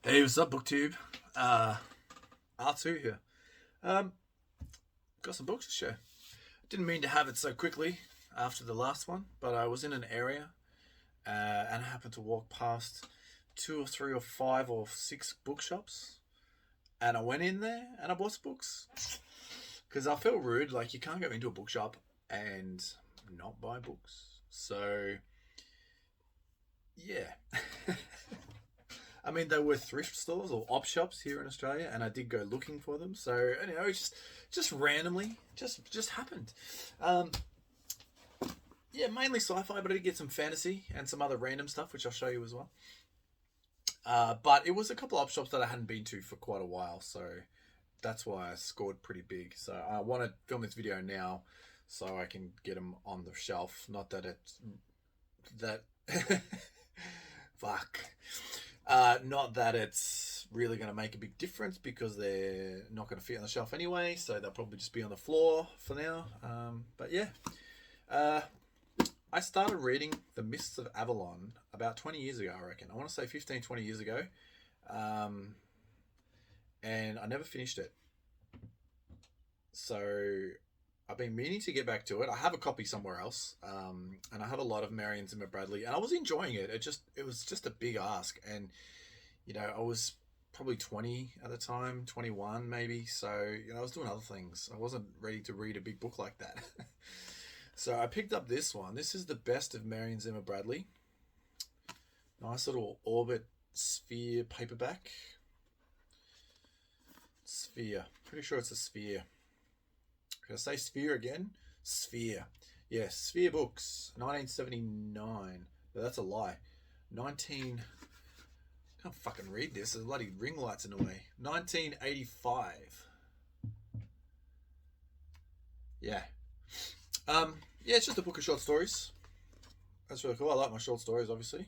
Hey, what's up, BookTube? R2 here. Um, got some books to share. Didn't mean to have it so quickly after the last one, but I was in an area and I happened to walk past two or three or five or six bookshops, and I went in there and I bought some books because I feel rude. Like, you can't go into a bookshop and not buy books. So yeah. I mean, they were thrift stores or op shops here in Australia, and I did go looking for them. So anyway, just randomly, just happened. Um, yeah, mainly sci-fi, but I did get some fantasy and some other random stuff, which I'll show you as well. But it was a couple of op shops that I hadn't been to for quite a while, so that's why I scored pretty big. So I want to film this video now, so I can get them on the shelf. Not that it's that. Fuck. Not that it's really going to make a big difference because they're not going to fit on the shelf anyway, so they'll probably just be on the floor for now. But yeah, I started reading The Mists of Avalon about 20 years ago, I reckon. I want to say 15, 20 years ago. And I never finished it. So I've been meaning to get back to it. I have a copy somewhere else, and I have a lot of Marion Bradley, and I was enjoying it. It was just a big ask, and I was probably 20 at the time, 21 maybe. So I was doing other things. I wasn't ready to read a big book like that. So I picked up this one. This is the best of Marion Zimmer Bradley. Nice little orbit sphere paperback. Sphere. Pretty sure it's a sphere. Can I say sphere again? Sphere. Yes, Sphere Books, 1979. No, that's a lie. 19... I can't fucking read this. There's bloody ring lights in the way. 1985. Yeah. Yeah, it's just a book of short stories. That's really cool. I like my short stories, obviously.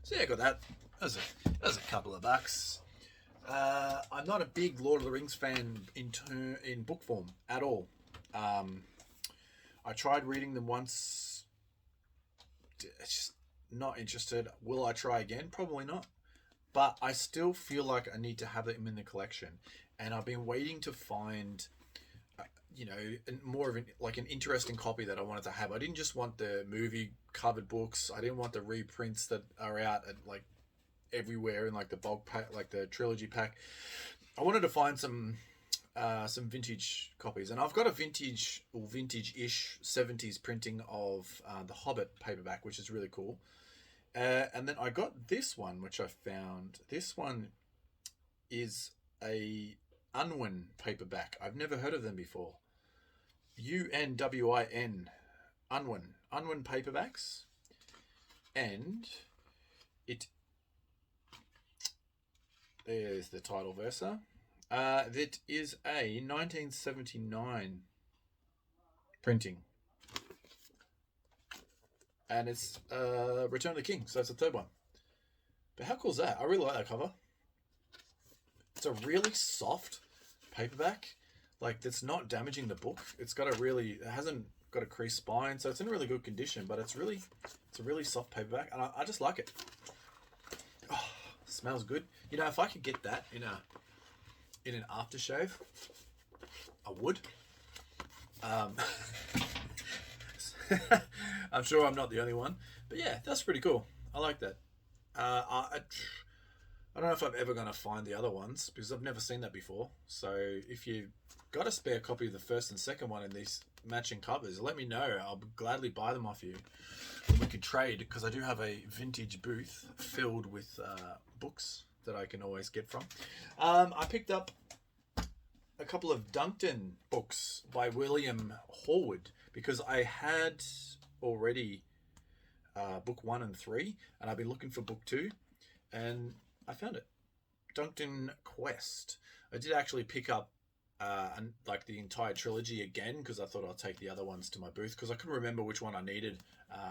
So yeah, I got that. That was a couple of bucks. I'm not a big Lord of the Rings fan in book form at all. I tried reading them once. It's just not interested. Will I try again? Probably not. But I still feel like I need to have them in the collection, and I've been waiting to find, more of an interesting copy that I wanted to have. I didn't just want the movie covered books. I didn't want the reprints that are out at everywhere in the bulk pack, like the trilogy pack. I wanted to find some vintage copies, and I've got a vintage-ish 70s printing of The Hobbit paperback, which is really cool. And then I got this one, which I found. This one is a Unwin paperback. I've never heard of them before. UNWIN. Unwin paperbacks. And there's the title versa. That is a 1979 printing. And it's Return of the King, so that's the third one. But how cool is that? I really like that cover. It's a really soft paperback. It's not damaging the book. It hasn't got a creased spine, so it's in really good condition, but it's a really soft paperback, and I just like it. Oh, smells good. If I could get that in an aftershave, I would. I'm sure I'm not the only one, but yeah, that's pretty cool. I like that. I don't know if I'm ever going to find the other ones because I've never seen that before. So if you got a spare copy of the first and second one in these matching covers, let me know. I'll gladly buy them off you. We could trade, because I do have a vintage booth filled with books that I can always get from. I picked up a couple of Duncan books by William Horwood because I had already book 1 and 3, and I've been looking for book 2, and I found it. Duncan Quest. I did actually pick up the entire trilogy again because I thought I'd take the other ones to my booth because I couldn't remember which one I needed.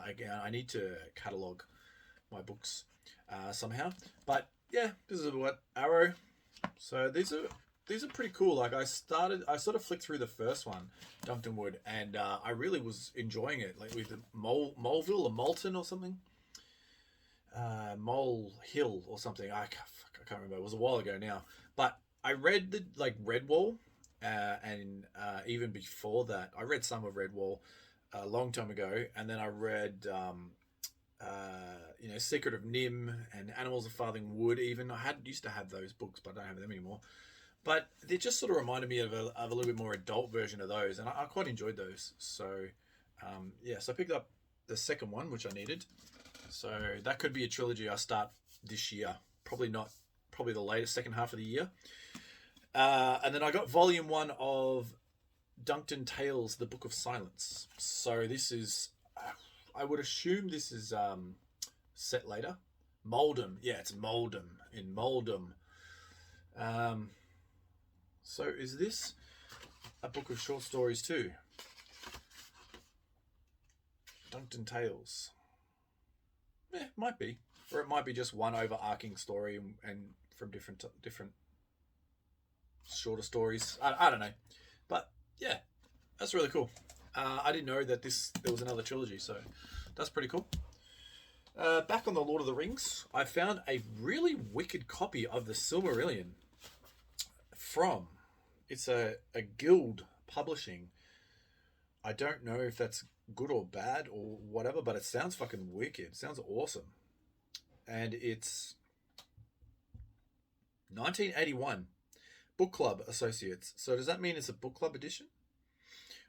Again, I need to catalogue my books somehow. But yeah, this is what Arrow. So these are pretty cool. I sort of flicked through the first one, Dumpton Wood, and I really was enjoying it. With the Moleville or Molten or something. Mole Hill or something. I can't remember. It was a while ago now, but I read the Redwall, and even before that, I read some of Redwall a long time ago, and then I read Secret of Nim and Animals of Farthing Wood. Even I used to have those books, but I don't have them anymore. But they just sort of reminded me of a little bit more adult version of those, and I quite enjoyed those. So so I picked up the second one, which I needed. So that could be a trilogy I start this year. Probably not. Probably the latest second half of the year. And then I got volume 1 of Duncan Tales, The Book of Silence. So this is, I would assume this is set later. Moldham. Yeah, it's Moldham. In Moldham. So is this a book of short stories too? Duncan Tales. Might be. Or it might be just one overarching story and from different shorter stories. I don't know. But yeah, that's really cool. I didn't know that there was another trilogy, so that's pretty cool. Back on the Lord of the Rings, I found a really wicked copy of the Silmarillion from, it's a guild publishing. I don't know if that's good or bad or whatever, but it sounds fucking wicked. It sounds awesome. And it's 1981 Book Club Associates. So does that mean it's a book club edition?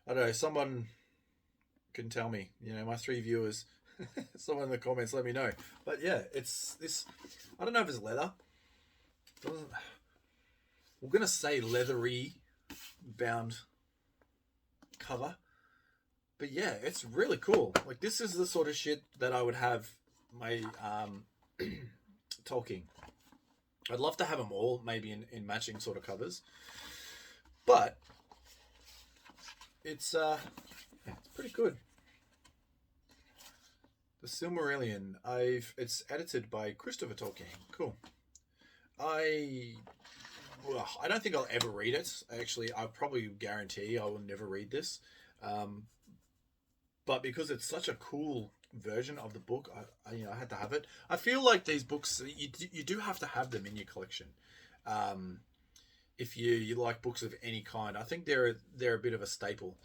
I don't know. Someone can tell me. My 3 viewers. Someone in the comments, let me know. But yeah, it's this. I don't know if it's leather. We're gonna say leathery bound cover. But yeah, it's really cool. Like, this is the sort of shit that I would have my Tolkien. I'd love to have them all, maybe in matching sort of covers. But it's pretty good. The Silmarillion. It's edited by Christopher Tolkien. Cool. I don't think I'll ever read it. Actually, I probably guarantee I will never read this. But because it's such a cool version of the book, I had to have it. I feel like these books, you do have to have them in your collection. If you like books of any kind, I think they're a bit of a staple.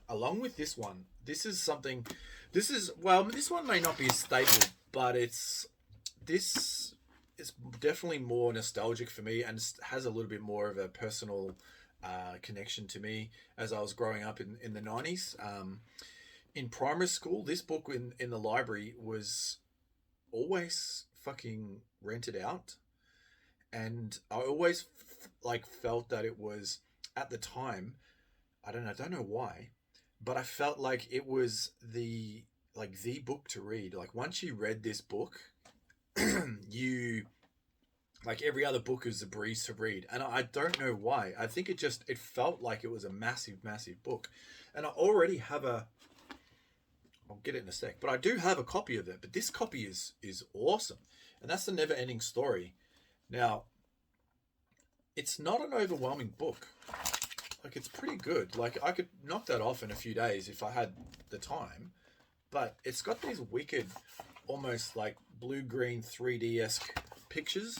Along with this one, this one may not be a staple, but this is definitely more nostalgic for me and has a little bit more of a personal connection to me as I was growing up in the 90s. In primary school, this book in the library was always fucking rented out, and I always felt that it was, at the time, I don't know why, but I felt like it was the book to read. Like, once you read this book, you, like, every other book is a breeze to read. And I don't know why. I think it felt like it was a massive, massive book. And I already have I'll get it in a sec, but I do have a copy of it. But this copy is awesome. And that's the Never Ending Story. Now, it's not an overwhelming book. Like, it's pretty good. Like, I could knock that off in a few days if I had the time. But it's got these wicked, almost like blue-green 3D-esque pictures.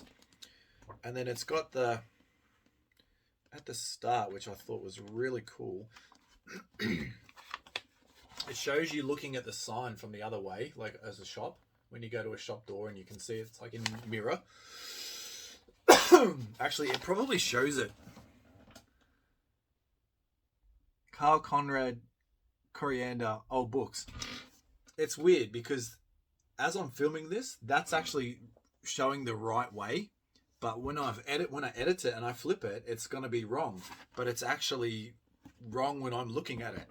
And then it's got at the start, which I thought was really cool, it shows you looking at the sign from the other way, like as a shop. When you go to a shop door and you can see it's like in a mirror. Actually, it probably shows it. Carl Conrad Coriander, Old Books. It's weird because as I'm filming this, that's actually showing the right way. But when I edit it and I flip it, it's going to be wrong. But it's actually wrong when I'm looking at it.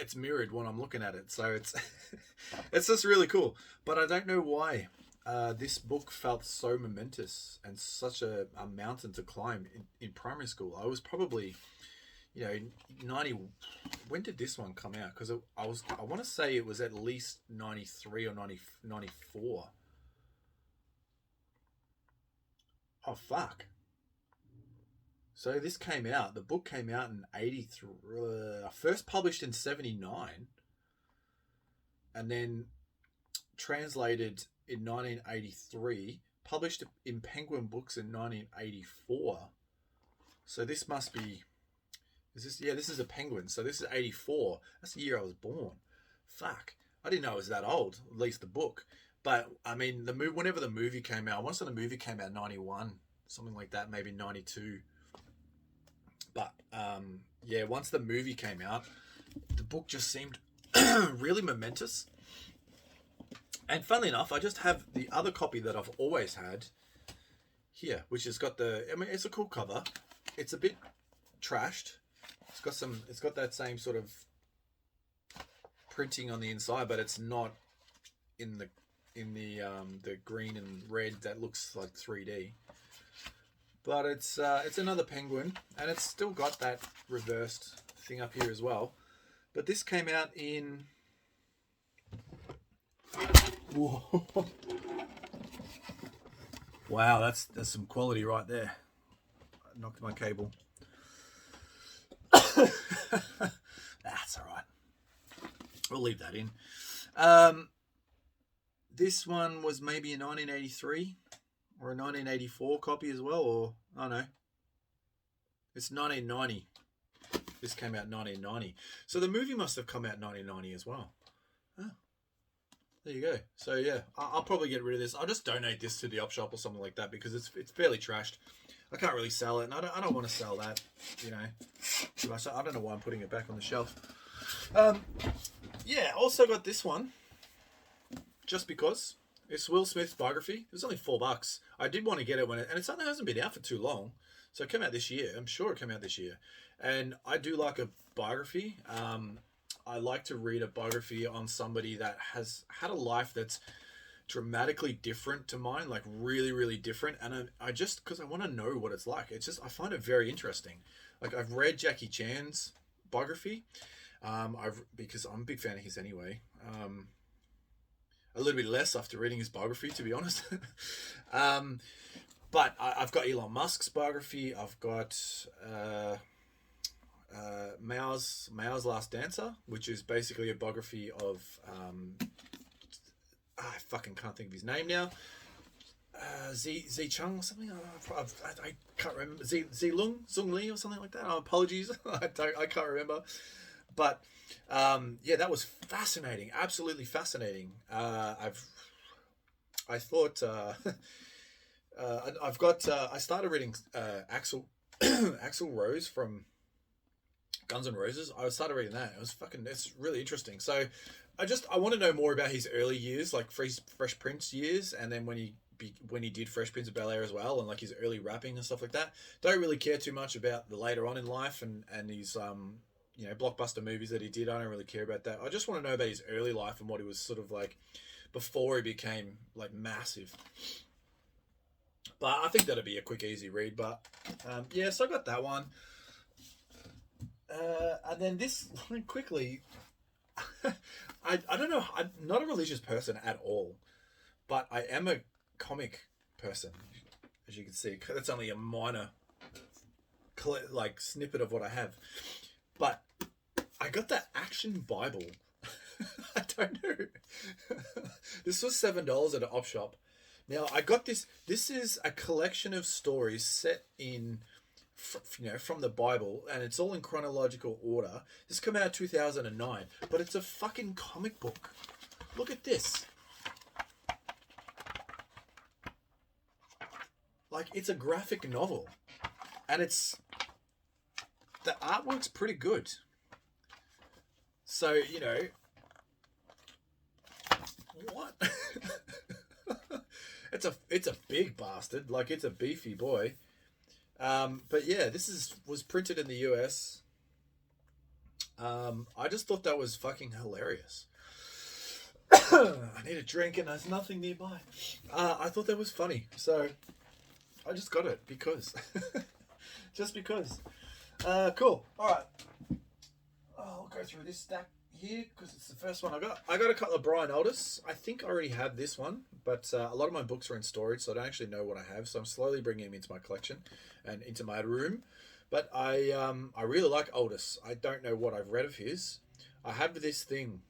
It's mirrored when I'm looking at it. So it's it's just really cool. But I don't know why this book felt so momentous and such a mountain to climb in primary school. I was probably, 90. When did this one come out? Because I want to say it was at least 93 or 94. Oh, fuck. So this came out, the book came out in 83, first published in 79, and then translated in 1983, published in Penguin Books in 1984. So this must be... this is a Penguin. So this is 84. That's the year I was born. Fuck. I didn't know it was that old, at least the book. But, I mean, whenever the movie came out, once the movie came out, 91, something like that, maybe 92. But, once the movie came out, the book just seemed really momentous. And funnily enough, I just have the other copy that I've always had here, which has got it's a cool cover. It's a bit trashed. It's got that same sort of printing on the inside, but it's not in the green and red that looks like 3D. But it's another Penguin, and it's still got that reversed thing up here as well. But this came out in... Whoa. Wow, that's some quality right there. I knocked my cable. That's all right. We'll leave that in. This one was maybe a 1983 or a 1984 copy as well, or I don't know. It's 1990. This came out 1990. So the movie must have come out 1990 as well. Oh. There you go. So yeah, I'll probably get rid of this. I'll just donate this to the op shop or something like that because it's fairly trashed. I can't really sell it, and I don't want to sell that. You know, I don't know why I'm putting it back on the shelf. Also got this one just because it's Will Smith's Biography. It was only $4. I did want to get it and it hasn't been out for too long, so it came out this year. I'm sure it came out this year, and I do like a biography. I like to read a biography on somebody that has had a life that's dramatically different to mine, like really, really different. And I just, because I want to know what it's like. It's just, I find it very interesting. Like I've read Jackie Chan's biography, because I'm a big fan of his anyway. A little bit less after reading his biography, to be honest. But I've got Elon Musk's biography. I've got Mao's Last Dancer, which is basically a biography of I fucking can't think of his name now. Zi Chung or something. I can't remember. Zung Li or something like that. Apologies, I can't remember. But that was fascinating, absolutely fascinating. I started reading Axl Rose from Guns N' Roses. I started reading that. It's really interesting. So I want to know more about his early years, like Fresh Prince years, and then when he did Fresh Prince of Bel-Air as well, and like his early rapping and stuff like that. Don't really care too much about the later on in life and his blockbuster movies that he did. I don't really care about that. I just want to know about his early life and what he was sort of like before he became like massive. But I think that'd be a quick, easy read. But so I got that one. And then this quickly, I don't know. I'm not a religious person at all, but I am a comic person, as you can see. That's only a minor like snippet of what I have. But I got that Action Bible. I don't know. This was $7 at an op shop. Now I got this. This is a collection of stories set in, from the Bible, and it's all in chronological order. This came out in 2009, but it's a fucking comic book. Look at this. Like, it's a graphic novel, and the artwork's pretty good. So, what? It's a big bastard. Like, it's a beefy boy. But yeah, this was printed in the US. I just thought that was fucking hilarious. I need a drink and there's nothing nearby. I thought that was funny, so I just got it because. Just because. Cool. All right. I'll go through this stack here because it's the first one I got. I got a couple of Brian Aldiss. I think I already have this one, but a lot of my books are in storage, so I don't actually know what I have. So I'm slowly bringing him into my collection and into my room. But I really like Aldiss. I don't know what I've read of his. I have this thing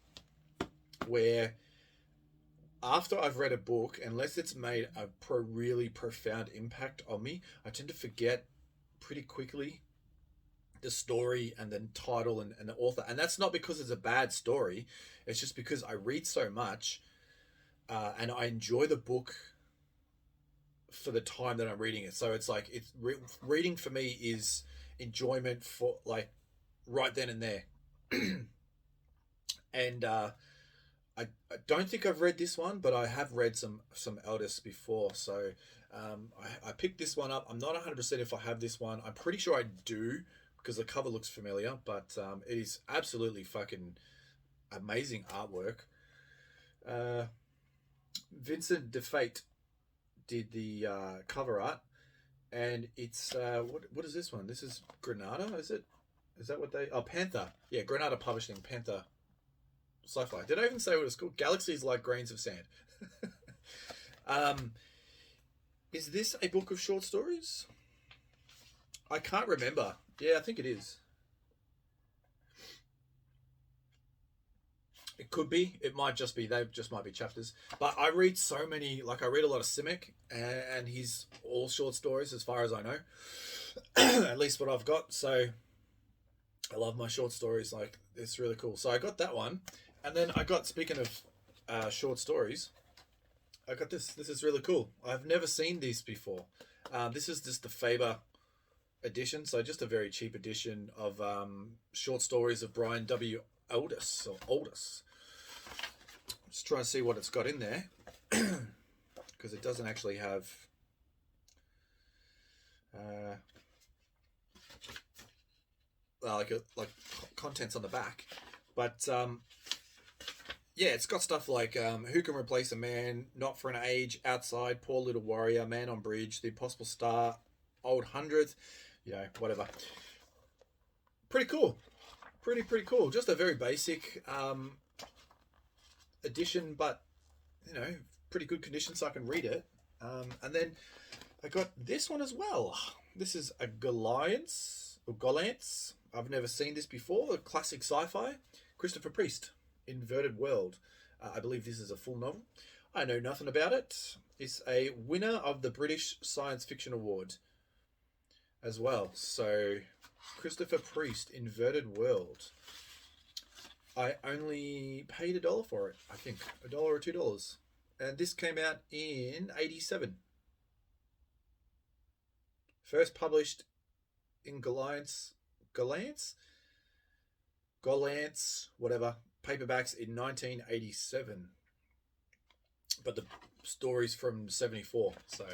where after I've read a book, unless it's made a really profound impact on me, I tend to forget pretty quickly the story and the title and the author. And that's not because it's a bad story. It's just because I read so much and I enjoy the book for the time that I'm reading it. So it's like reading for me is enjoyment for like right then and there. And I don't think I've read this one, but I have read some Eldest before. So I picked this one up. I'm not 100% if I have this one. I'm pretty sure I do because the cover looks familiar, but it is absolutely fucking amazing artwork. Vincent DeFate did the cover art, and it's what is this one? This is Granada, is it? Is that what they? Oh, Panther. Yeah, Granada Publishing, Panther. Sci-Fi. Did I even say what it's called? Galaxies Like Grains of Sand. Is this a book of short stories? I can't remember. Yeah, I think it is. It could be. It might just be. They just might be chapters. But I read so many. Like I read a lot of Simic, and he's all short stories as far as I know. At least what I've got. So I love my short stories. Like it's really cool. So I got that one. And then I got, speaking of short stories, I got this. This is really cool. I've never seen these before. This is just the Faber edition, so just a very cheap edition of short stories of Brian W. Aldiss. Just trying to see what it's got in there, because it doesn't actually have... like contents on the back. But... yeah, it's got stuff like Who Can Replace a Man, Not for an Age, Outside, Poor Little Warrior, Man on Bridge, The Impossible Star, Old Hundredth, you know, whatever. Pretty cool. Pretty cool. Just a very basic edition, but, you know, pretty good condition so I can read it. And then I got this one as well. This is a Goliaths. I've never seen this before. A classic sci-fi. Christopher Priest. Inverted World. I believe this is a full novel. I know nothing about it. It's a winner of the British Science Fiction Award as well. So, Christopher Priest, Inverted World. I only paid $1 for it, I think. $1 or $2. And this came out in 87. First published in Gollancz, whatever, paperbacks in 1987. But the story's from 74, so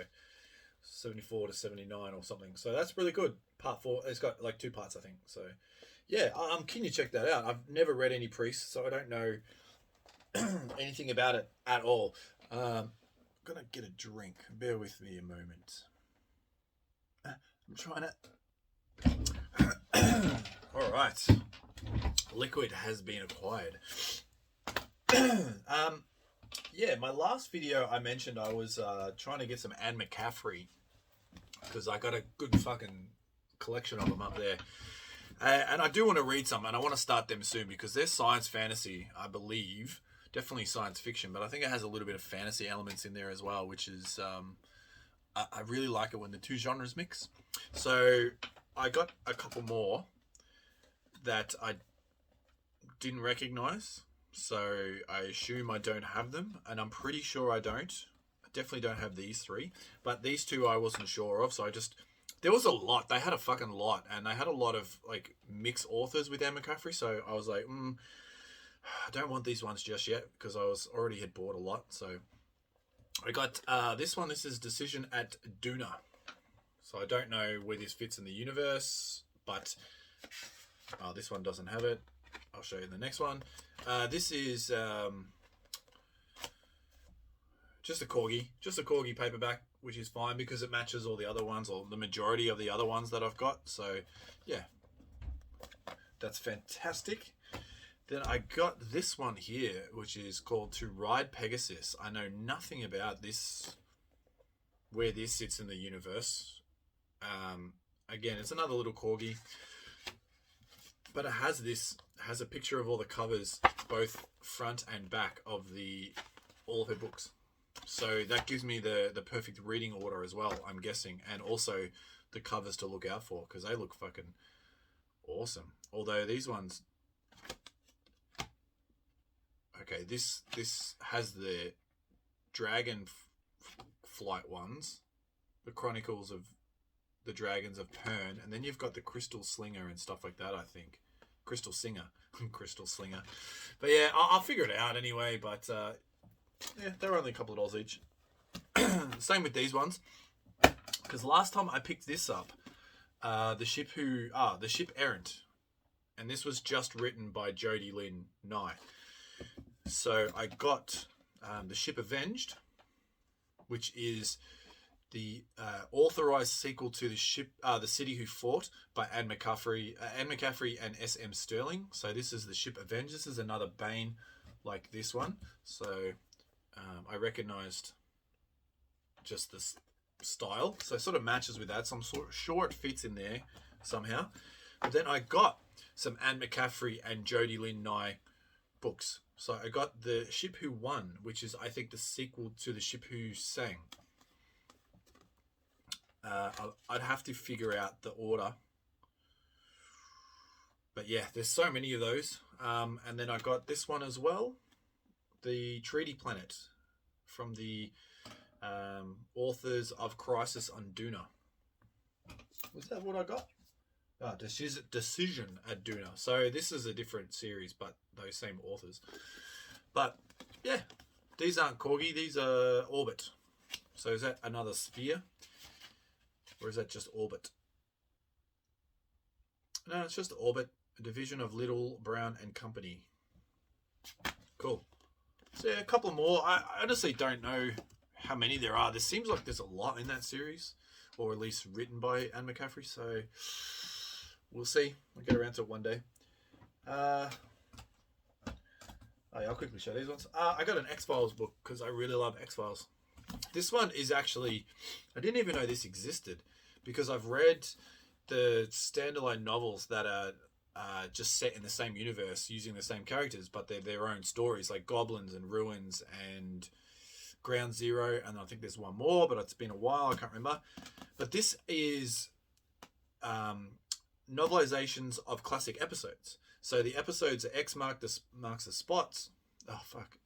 74 to 79 or something. So that's really good. Part 4, it's got like 2 parts, I think. So yeah, I'm keen to check that out. I've never read any Priest, so I don't know anything about it at all. I'm gonna get a drink. Bear with me a moment. I'm trying to... all right. Liquid has been acquired. Yeah, my last video I mentioned I was trying to get some Anne McCaffrey because I got a good fucking collection of them up there. And I do want to read some, and I want to start them soon because they're science fantasy, I believe. Definitely science fiction, but I think it has a little bit of fantasy elements in there as well, which is... I really like it when the two genres mix. So I got a couple more that I didn't recognize, so I assume I don't have them, and I'm pretty sure I don't. I definitely don't have these 3, but these 2 I wasn't sure of, so I just... There was a lot. They had a fucking lot, and they had a lot of like mixed authors with Anne McCaffrey, so I was like, I don't want these ones just yet because I already had bought a lot. So I got this one. This is Decision at Duna. So I don't know where this fits in the universe, but this one doesn't have it. I'll show you the next one. This is just a Corgi paperback, which is fine because it matches all the other ones, or the majority of the other ones that I've got. So yeah, that's fantastic. Then I got this one here, which is called To Ride Pegasus. I know nothing about this, where this sits in the universe. Again, it's another little Corgi, but it has a picture of all the covers, both front and back of all of her books. So that gives me the perfect reading order as well, I'm guessing, and also the covers to look out for, because they look fucking awesome. Although these ones, okay, this has the dragon flight ones, the Chronicles of the Dragons of Pern, and then you've got the Crystal Slinger and stuff like that. I think Crystal Singer, Crystal Slinger. But yeah, I'll figure it out anyway. But yeah, they're only a couple of dollars each. Same with these ones, because last time I picked this up, the ship Errant, and this was just written by Jodie Lynn Nye. So I got the ship Avenged, which is the authorized sequel to the ship, The City Who Fought by Anne McCaffrey and S.M. Sterling. So this is the ship Avenged. This is another Bane like this one. So I recognized just this style, so it sort of matches with that. So I'm sure it fits in there somehow. But then I got some Anne McCaffrey and Jodie Lynn Nye books. So I got The Ship Who Won, which is, I think, the sequel to The Ship Who Sang. I'd have to figure out the order. But yeah, there's so many of those. And then I got this one as well, The Treaty Planet, from the authors of Crisis on Duna. Was that what I got? Decision at Duna. So this is a different series, but those same authors. But yeah, these aren't Corgi, these are Orbit. So is that another sphere? Or is that just Orbit? No, it's just Orbit, a division of Little, Brown and Company. Cool. So yeah, a couple more. I honestly don't know how many there are. There seems like there's a lot in that series, or at least written by Anne McCaffrey. So we'll see. I'll get around to it one day. I'll quickly show these ones. I got an XFiles book because I really love XFiles. This one is actually, I didn't even know this existed, because I've read the standalone novels that are just set in the same universe using the same characters, but they're their own stories, like Goblins and Ruins and Ground Zero, and I think there's one more, but it's been a while, I can't remember. But this is novelizations of classic episodes. So the episodes are X marks the spot,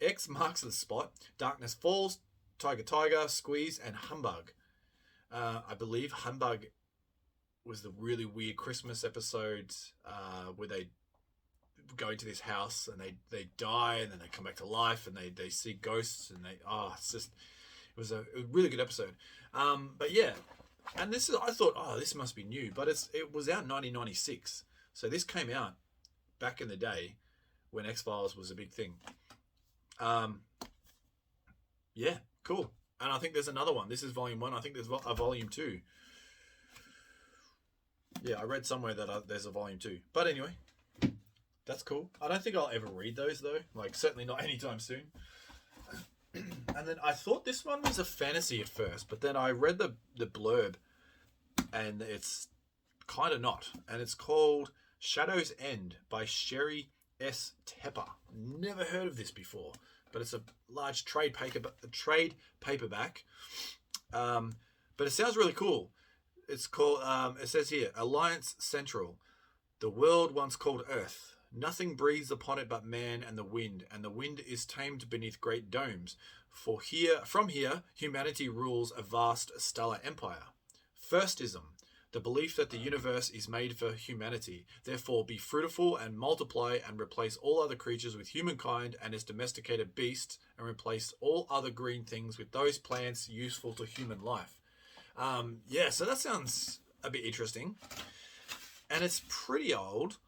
X marks the spot, Darkness Falls, Tiger, Squeeze, and Humbug. I believe Humbug was the really weird Christmas episode where they go into this house and they die and then they come back to life and they see ghosts and it was a really good episode. But yeah, and I thought, this must be new, but it was out in 1996, so this came out back in the day when X-Files was a big thing. Yeah, cool. And I think there's another one. This is volume 1. I think there's a volume 2. Yeah, I read somewhere that there's a volume 2. But anyway, that's cool. I don't think I'll ever read those though. Like, certainly not anytime soon. And then I thought this one was a fantasy at first, but then I read the blurb and it's kind of not. And it's called Shadow's End by Sherry S. Tepper. Never heard of this before, but it's a large trade paperback. But it sounds really cool. It's called, it says here, Alliance Central. The world once called Earth. Nothing breathes upon it but man and the wind is tamed beneath great domes. From here, humanity rules a vast stellar empire. Firstism, the belief that the universe is made for humanity. Therefore, be fruitful and multiply and replace all other creatures with humankind and its domesticated beasts, and replace all other green things with those plants useful to human life. Yeah, so that sounds a bit interesting. And it's pretty old.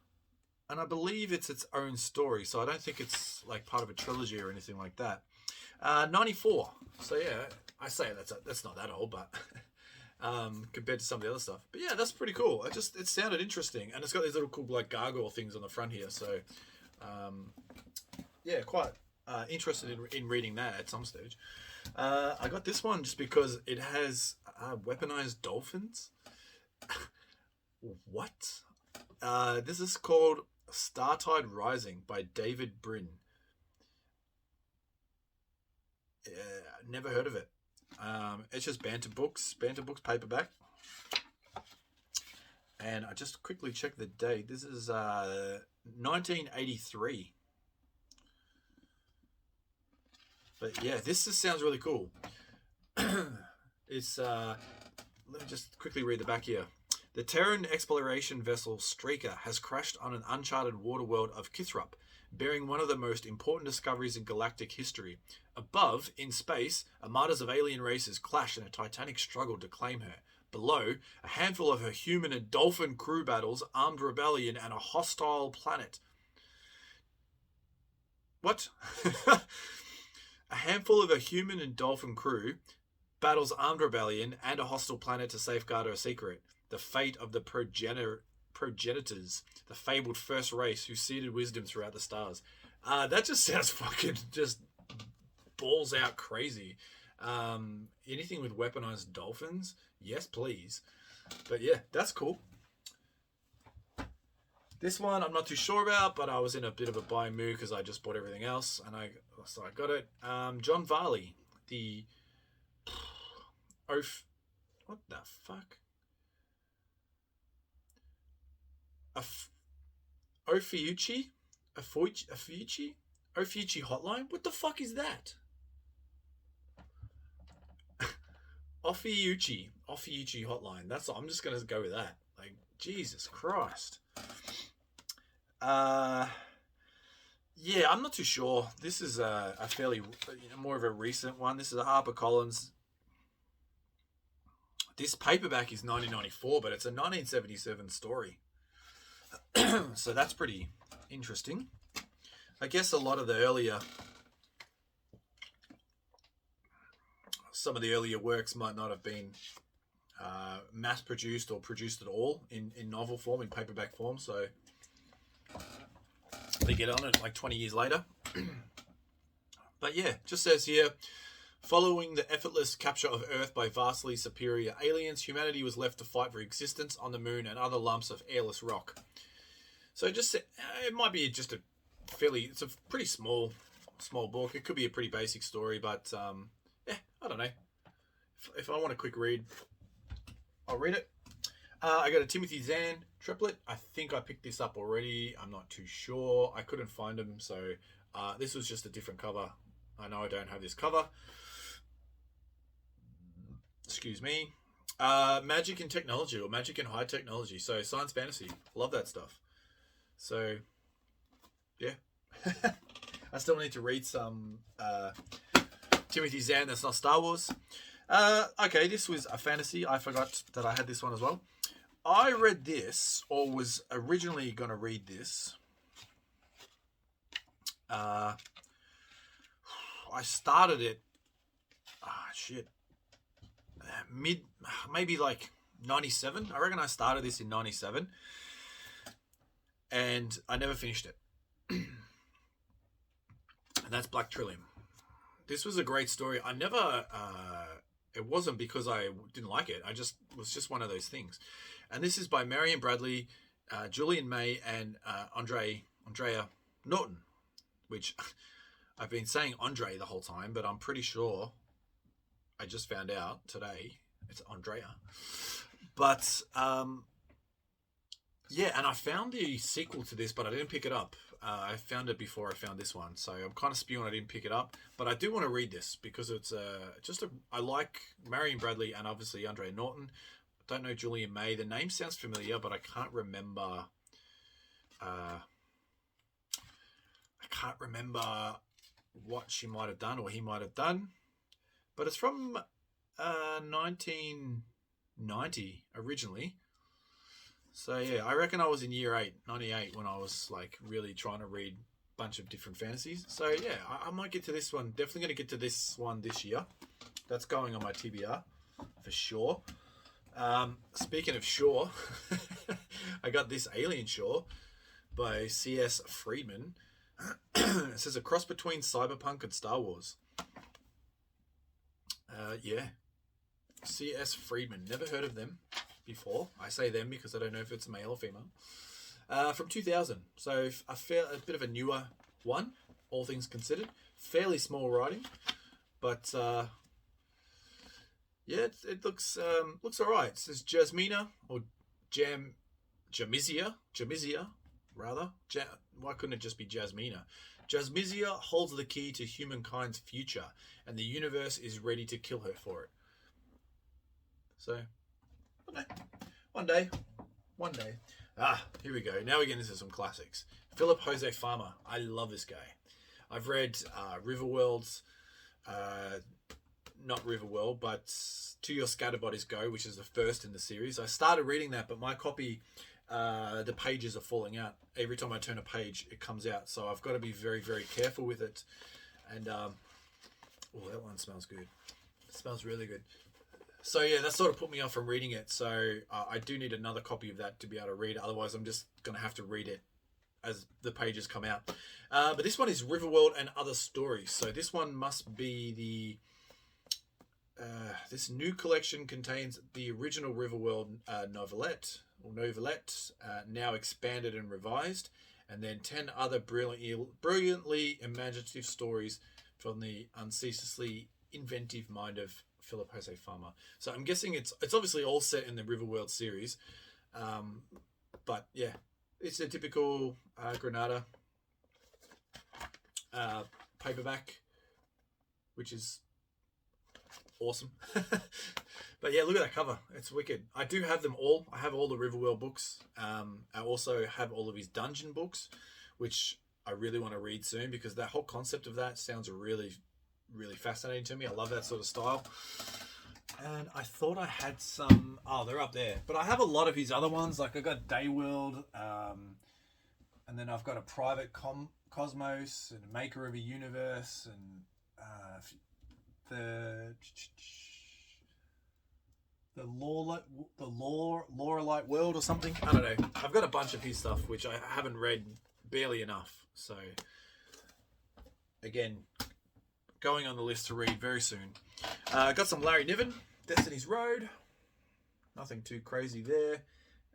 And I believe it's its own story, so I don't think it's like part of a trilogy or anything like that. 94. So yeah, I say that's not that old, but compared to some of the other stuff. But yeah, that's pretty cool. It sounded interesting, and it's got these little cool like gargoyle things on the front here. So yeah, quite interested in reading that at some stage. I got this one just because it has weaponized dolphins. What? This is called Startide Rising by David Brin. Never heard of it. It's just Banter Books paperback. And I just quickly checked the date. This is 1983. But yeah, this just sounds really cool. It's let me just quickly read the back here. The Terran exploration vessel Streaker has crashed on an uncharted waterworld of Kithrup, bearing one of the most important discoveries in galactic history. Above, in space, armadas of alien races clash in a titanic struggle to claim her. Below, a handful of her human and dolphin crew battles armed rebellion and a hostile planet. What? A handful of her human and dolphin crew battles armed rebellion and a hostile planet to safeguard her secret. The fate of the progenitors, the fabled first race who seeded wisdom throughout the stars. That just sounds fucking just balls out crazy. Anything with weaponized dolphins? Yes, please. But yeah, that's cool. This one I'm not too sure about, but I was in a bit of a buying mood because I just bought everything else, and I got it. John Varley, the what the fuck? Ophiuchi Hotline? What the fuck is that? Ophiuchi Hotline. That's all. I'm just gonna go with that. Like, Jesus Christ. Yeah, I'm not too sure. This is a fairly more of a recent one. This is a HarperCollins. This paperback is 1994, but it's a 1977 story. So that's pretty interesting. I guess a lot of the earlier, some of the earlier works might not have been mass produced or produced at all in novel form, in paperback form. So they get on it like 20 years later. But yeah, just says here, following the effortless capture of Earth by vastly superior aliens, humanity was left to fight for existence on the moon and other lumps of airless rock. So just it might be just it's a pretty small book. It could be a pretty basic story, but yeah, I don't know. If I want a quick read, I'll read it. I got a Timothy Zahn triplet. I think I picked this up already. I'm not too sure. I couldn't find them, so this was just a different cover. I know I don't have this cover. Excuse me. Magic and technology, or magic and high technology. So science fantasy. Love that stuff. So, yeah. I still need to read some Timothy Zahn that's not Star Wars. Okay, this was a fantasy. I forgot that I had this one as well. I read this, or was originally going to read this. I started it, maybe like 97. I reckon I started this in 97. And I never finished it. And that's Black Trillium. This was a great story. I never... it wasn't because I didn't like it. Was just one of those things. And this is by Marion Bradley, Julian May, and Andrea Norton, which I've been saying Andre the whole time, but I'm pretty sure I just found out today it's Andrea. But yeah, and I found the sequel to this, but I didn't pick it up. I found it before I found this one, so I'm kind of spewing I didn't pick it up. But I do want to read this because it's I like Marion Bradley and obviously Andre Norton. Don't know Julian May. The name sounds familiar, but I can't remember. I can't remember what she might have done or he might have done. But it's from 1990 originally. So yeah, I reckon I was in year 8, 98, when I was like really trying to read a bunch of different fantasies. So yeah, I might get to this one. Definitely going to get to this one this year. That's going on my TBR for sure. Speaking of Shore, I got this Alien Shore by C.S. Friedman. It says a cross between cyberpunk and Star Wars. Yeah. C.S. Friedman. Never heard of them before. I say them because I don't know if it's male or female. From 2000. So a bit of a newer one, all things considered. Fairly small writing. But yeah, it looks all right. It says Jasmina or Jamizia rather. Why couldn't it just be Jasmina? Jasmizia holds the key to humankind's future, and the universe is ready to kill her for it. So, one day. Here we go. Now we're getting into some classics. Philip Jose Farmer. I love this guy. I've read Riverworld's, not Riverworld, but To Your Scattered Bodies Go, which is the first in the series. I started reading that, but my copy, the pages are falling out. Every time I turn a page, it comes out. So I've got to be very, very careful with it. And, that one smells good. It smells really good. So yeah, that sort of put me off from reading it. So I do need another copy of that to be able to read. Otherwise, I'm just going to have to read it as the pages come out. But this one is Riverworld and Other Stories. So this one must be this new collection contains the original Riverworld novelette, now expanded and revised, and then 10 other brilliantly imaginative stories from the unceasingly inventive mind of Philip Jose Farmer. So I'm guessing it's obviously all set in the Riverworld series, but yeah, it's a typical Granada paperback, which is awesome. But yeah, look at that cover. It's wicked. I do have them all. I have all the Riverworld books. I also have all of his dungeon books, which I really want to read soon because that whole concept of that sounds really, really fascinating to me. I love that sort of style. And I thought I had some... Oh, they're up there. But I have a lot of his other ones. Like I got Dayworld, and then I've got a Private Cosmos and Maker of a Universe, and the Lorelite World or something. I don't know. I've got a bunch of his stuff which I haven't read barely enough. So again, going on the list to read very soon. Got some Larry Niven, Destiny's Road. Nothing too crazy there.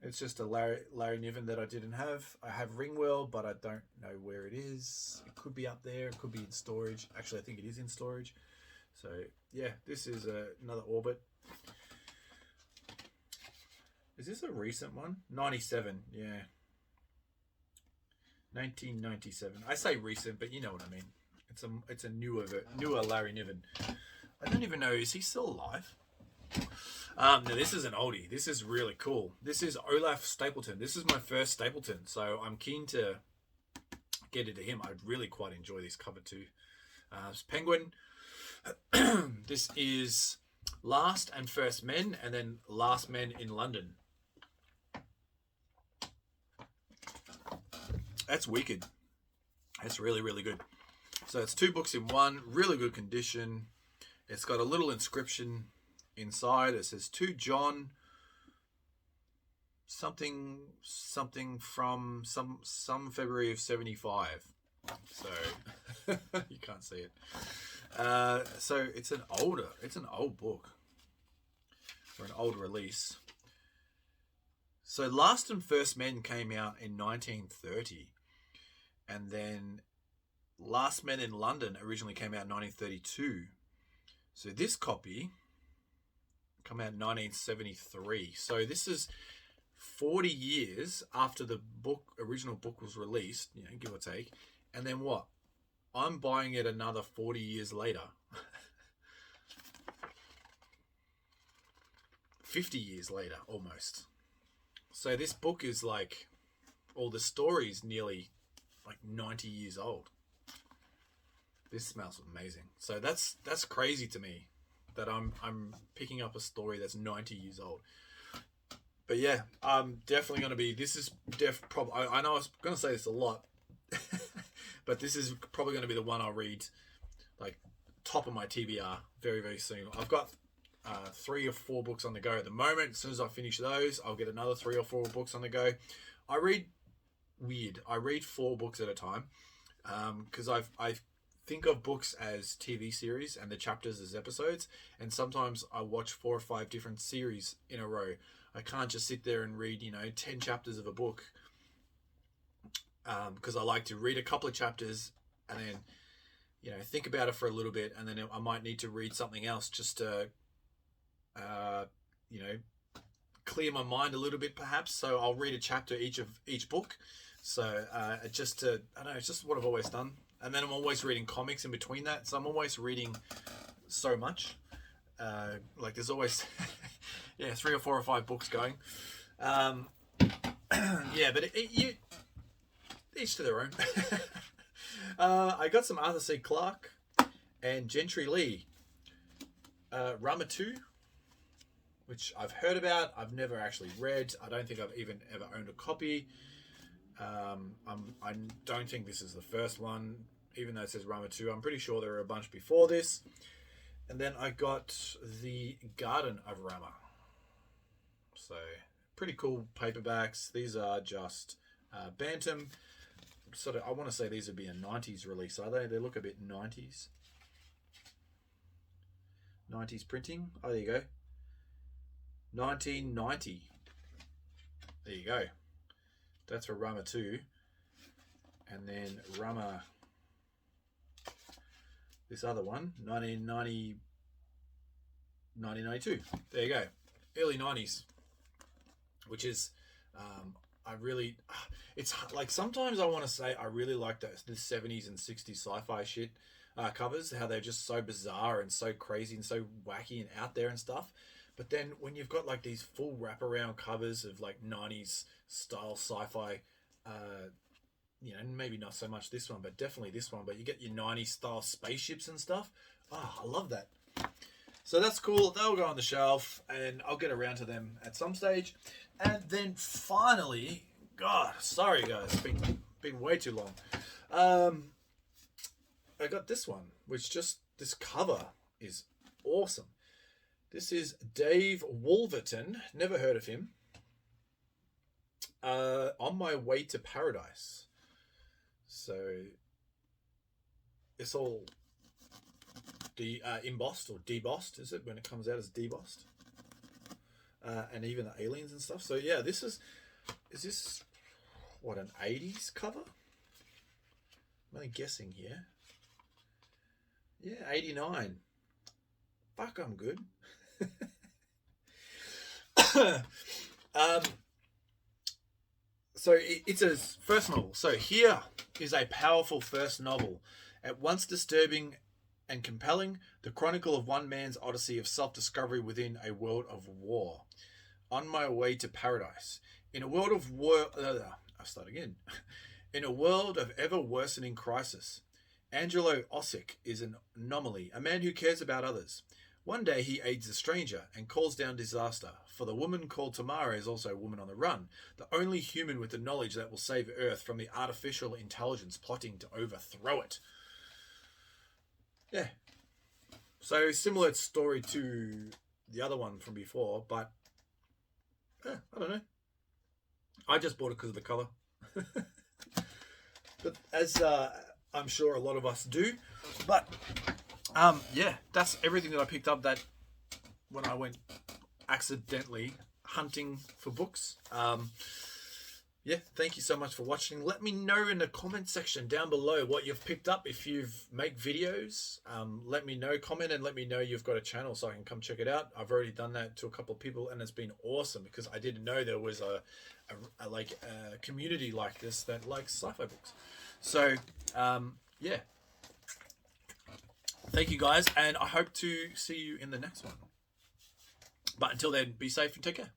It's just a Larry Niven that I didn't have. I have Ringworld, but I don't know where it is. It could be up there. It could be in storage. Actually, I think it is in storage. So, yeah, this is another Orbit. Is this a recent one? 97, yeah. 1997. I say recent, but you know what I mean. It's a newer Larry Niven. I don't even know, is he still alive? No, this is an oldie. This is really cool. This is Olaf Stapleton. This is my first Stapleton, so I'm keen to get into him. I'd really quite enjoy this cover too. It's Penguin. This is Last and First Men, and then Last Men in London. That's wicked. That's really, really good. So it's 2 books in one, really good condition. It's got a little inscription inside. It says to John something from some February of 75. So you can't see it. So it's an old book or an old release. So Last and First Men came out in 1930, and then Last Men in London originally came out in 1932. So this copy come out in 1973. So this is 40 years after the original book was released, you know, give or take. And then what? I'm buying it another 40 years later. 50 years later, almost. So this book is like, all the stories nearly like 90 years old. This smells amazing. So that's crazy to me that I'm picking up a story that's 90 years old. But yeah, I'm definitely going to be, this is probably, I know I was going to say this a lot, but this is probably going to be the one I'll read, like, top of my TBR very, very soon. I've got 3 or 4 books on the go at the moment. As soon as I finish those, I'll get another 3 or 4 books on the go. I read 4 books at a time, because I think of books as TV series and the chapters as episodes, and sometimes I watch 4 or 5 different series in a row. I can't just sit there and read, 10 chapters of a book, because I like to read a couple of chapters and then you know, think about it for a little bit, and then I might need to read something else just to, you know, clear my mind a little bit, perhaps. So I'll read a chapter of each book. So just to, I don't know, it's just what I've always done. And then I'm always reading comics in between that. So I'm always reading so much. Like there's always, yeah, 3 or 4 or 5 books going. Yeah, but each to their own. I got some Arthur C. Clarke and Gentry Lee. Rama 2, which I've heard about. I've never actually read. I don't think I've even ever owned a copy. I don't think this is the first one, even though it says Rama 2. I'm pretty sure there are a bunch before this. And then I got the Garden of Rama. So, pretty cool paperbacks. These are just Bantam. Sort of, I want to say these would be a 90s release, are they? They look a bit 90s. 90s printing. Oh, there you go. 1990. There you go. That's for Rama 2. And then Rama, this other one, 1992. There you go. Early 90s. Which is, I really, it's like sometimes I want to say I really like the 70s and 60s sci-fi shit covers, how they're just so bizarre and so crazy and so wacky and out there and stuff. But then when you've got like these full wraparound covers of like 90s style sci-fi, you know, maybe not so much this one, but definitely this one, but you get your 90s style spaceships and stuff. Oh, I love that. So that's cool. They'll go on the shelf and I'll get around to them at some stage. And then finally, God, sorry guys, it's been way too long. I got this one, which just, this cover is awesome. This is Dave Wolverton. Never heard of him. On My Way to Paradise. So it's all embossed or debossed, is it, when it comes out as debossed? And even the aliens and stuff. So yeah, this is this, what, an 80s cover? I'm only guessing here. Yeah, 89. Fuck, I'm good. So it's a first novel. So here is a powerful first novel. At once disturbing and compelling, the chronicle of one man's odyssey of self-discovery within a world of war. On My Way to Paradise. In a world of war... I'll start again. In a world of ever-worsening crisis, Angelo Ossick is an anomaly, a man who cares about others. One day he aids a stranger and calls down disaster, for the woman called Tamara is also a woman on the run, the only human with the knowledge that will save Earth from the artificial intelligence plotting to overthrow it. Yeah. So similar story to the other one from before, but I don't know. I just bought it because of the colour. But as I'm sure a lot of us do. But yeah, that's everything that I picked up that when I went accidentally hunting for books. Yeah, thank you so much for watching. Let me know in the comment section down below what you've picked up. If you've make videos, let me know. Comment and let me know you've got a channel so I can come check it out. I've already done that to a couple of people and it's been awesome because I didn't know there was a community like this that likes sci-fi books. So yeah, thank you guys, and I hope to see you in the next one. But until then, be safe and take care.